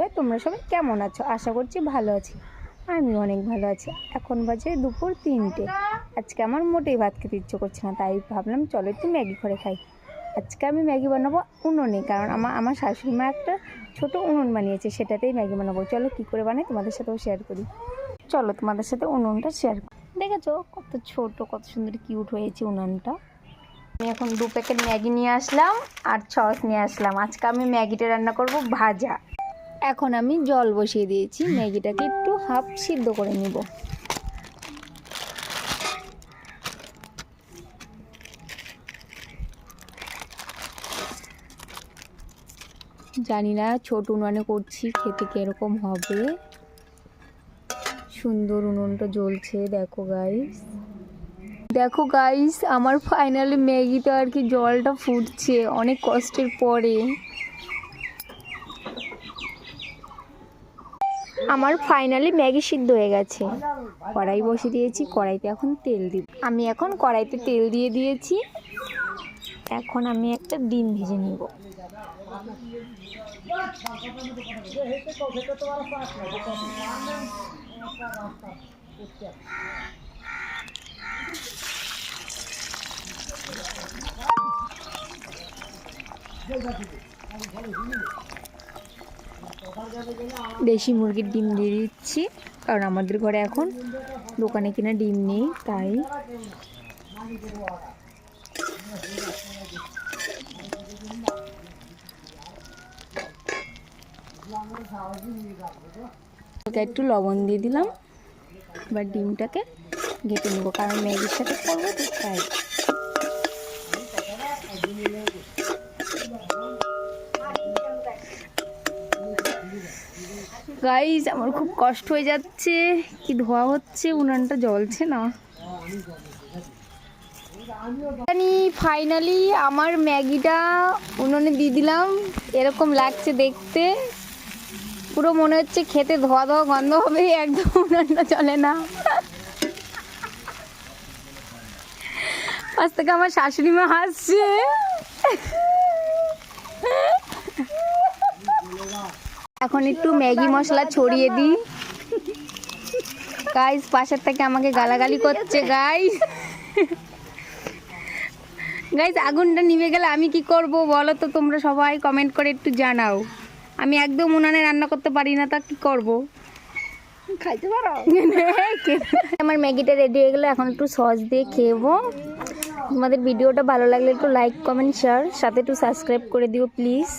বন্ধুরা, তোমরা সবাই কেমন আছো? আশা করছি ভালো আছি। আমি অনেক ভালো আছি। এখন বাজে দুপুর 3টে। আজকে আমার মোটেই ভাত খেতে ইচ্ছে করছে না, তাই ভাবলাম চলো একটু ম্যাগি করে খাই। আজকে আমি ম্যাগি বানাবো উনুনে, কারণ আমার শাশুড়ি মা একটা ছোটো উনুন বানিয়েছে, সেটাতেই ম্যাগি বানাবো। চলো কী করে বানাই তোমাদের সাথেও শেয়ার করি। চলো তোমাদের সাথে উনুনটা শেয়ার করি। দেখেছো কত ছোট, কত সুন্দর কিউট হয়েছে উনুনটা। আমি এখন 2 প্যাকেট ম্যাগি নিয়ে আসলাম আর সস নিয়ে আসলাম। আজকে আমি ম্যাগিটা রান্না করব ভাজা। এখন আমি জল বসিয়ে দিয়েছি, ম্যাগিটাকে একটু হাফ সিদ্ধ করে নিব। জানি না ছোট উনুনে করছি, খেতে কীরকম হবে। সুন্দর উনুনটা জ্বলছে, দেখো গাইস। দেখো গাইস, আমার ফাইনালি ম্যাগিতে আর কি জলটা ফুটছে অনেক কষ্টের পরে। আমার ফাইনালি ম্যাগি সিদ্ধ হয়ে গেছে। কড়াই বসিয়ে দিয়েছি, কড়াইতে এখন তেল দিব। আমি এখন কড়াইতে তেল দিয়ে দিয়েছি। এখন আমি একটা ডিম ভেজে নিব। দেশি মুরগির ডিম দিয়ে দিচ্ছি, কারণ আমাদের ঘরে এখন দোকানে কিনা ডিম নেই, তাই। একটু লবণ দিয়ে দিলাম। এবার ডিমটাকে ঘেটে নেব, কারণ ম্যাগির সাথে করবো তো, তাই। গাইস, আমার খুব কষ্ট হয়ে যাচ্ছে, কি ধোয়া হচ্ছে, উনানটা জ্বলছে না। ফাইনালি আমার ম্যাগিটা উনুনে দিয়ে দিলাম। এরকম লাগছে দেখতে, পুরো মনে হচ্ছে খেতে ধোয়া ধোয়া গন্ধ হবে, একদম উনানটা চলে না। আজ থেকে আমার শাশুড়ি মা হাসছে। এখন একটু ম্যাগি মশলা ছড়িয়ে দিই। গাইস, পাশের থেকে আমাকে গালাগালি করছে। গাইস, আগুনটা নিভে গেলে আমি কি করব বলো তো? তোমরা সবাই কমেন্ট করে একটু জানাও। আমি একদম উনানে রান্না করতে পারি না, তা কি করব? খাইতে পারো? আমার ম্যাগিটা রেডি হয়ে গেলে এখন একটু সস দিয়ে খেয়েবো। তোমাদের ভিডিওটা ভালো লাগলে একটু লাইক, কমেন্ট, শেয়ার, সাথে একটু সাবস্ক্রাইব করে দিও প্লিজ।